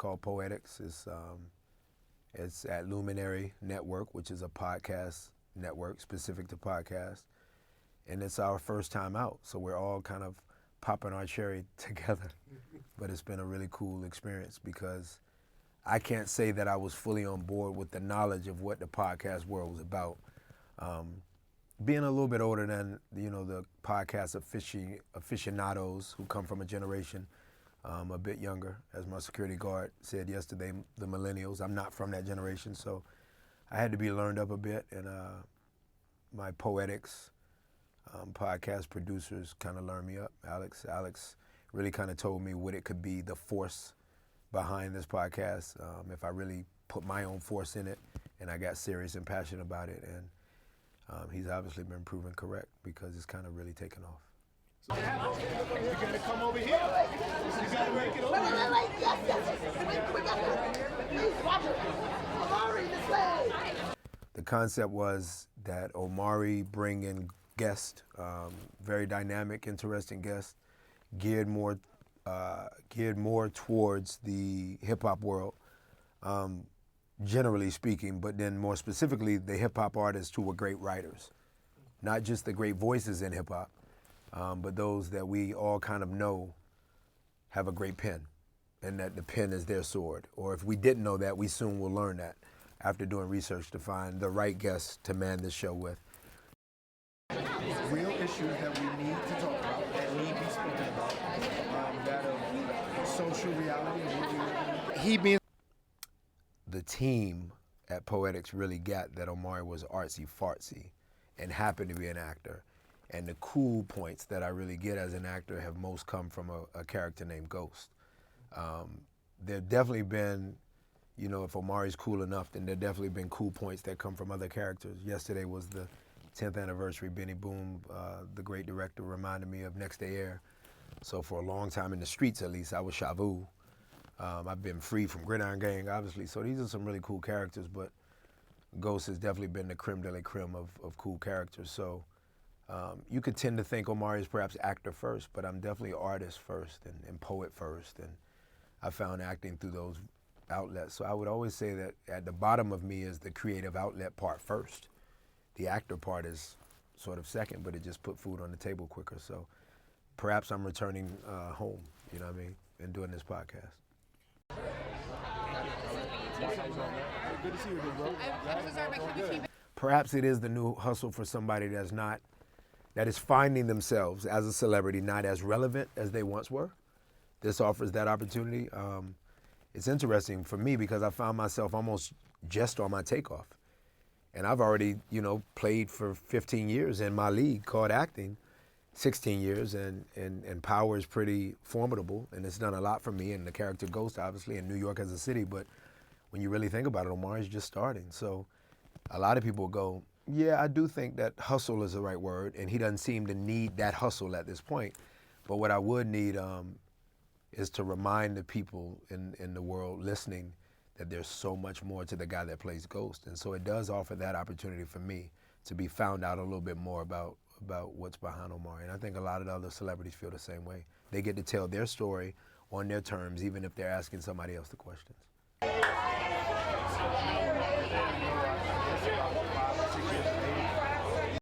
called Poetics. It's at Luminary Network, which is a podcast network specific to podcasts. And it's our first time out, so we're all kind of popping our cherry together. But it's been a really cool experience because I can't say that I was fully on board with the knowledge of what the podcast world was about. Being a little bit older than, the podcast aficionados who come from a generation a bit younger, as my security guard said yesterday, the millennials. I'm not from that generation, so I had to be learned up a bit, and my Poetics podcast producers kind of learned me up. Alex really kind of told me what it could be, the force behind this podcast, if I really put my own force in it and I got serious and passionate about it. And he's obviously been proven correct because it's kind of really taken off. So, you gotta come over here. You gotta make it over here. The concept was that Omari bring in guests, very dynamic, interesting guests, geared more towards the hip hop world, generally speaking, but then more specifically the hip hop artists who were great writers, not just the great voices in hip hop, but those that we all kind of know have a great pen, and that the pen is their sword. Or if we didn't know that, we soon will learn that after doing research to find the right guests to man this show with. Real issues that we need to talk about, that need to be spoken about, that of social reality and what we live in. He being the team at Poetics really got that Omari was artsy-fartsy and happened to be an actor. And the cool points that I really get as an actor have most come from a character named Ghost. There definitely been, if Omari's cool enough, then there definitely been cool points that come from other characters. Yesterday was the 10th anniversary. Benny Boom, the great director, reminded me of Next Day Air. So for a long time in the streets, at least, I was Shavu. I've been free from Gridiron Gang, obviously. So these are some really cool characters, but Ghost has definitely been the creme de la creme of cool characters. So you could tend to think Omari is perhaps actor first, but I'm definitely artist first and poet first. And I found acting through those outlets. So I would always say that at the bottom of me is the creative outlet part first. The actor part is sort of second, but it just put food on the table quicker. So perhaps I'm returning home, and doing this podcast. good to see you again, bro. Perhaps it is the new hustle for somebody that is finding themselves as a celebrity, not as relevant as they once were. This offers that opportunity. It's interesting for me because I found myself almost just on my takeoff. And I've already, played for 15 years in my league called acting, 16 years, and power is pretty formidable, and it's done a lot for me, and the character Ghost, obviously, in New York as a city, but when you really think about it, Omari's just starting. So a lot of people go, yeah, I do think that hustle is the right word, and he doesn't seem to need that hustle at this point. But what I would need is to remind the people in the world listening that there's so much more to the guy that plays Ghost. And so it does offer that opportunity for me to be found out a little bit more about what's behind Omari. And I think a lot of the other celebrities feel the same way. They get to tell their story on their terms, even if they're asking somebody else the questions.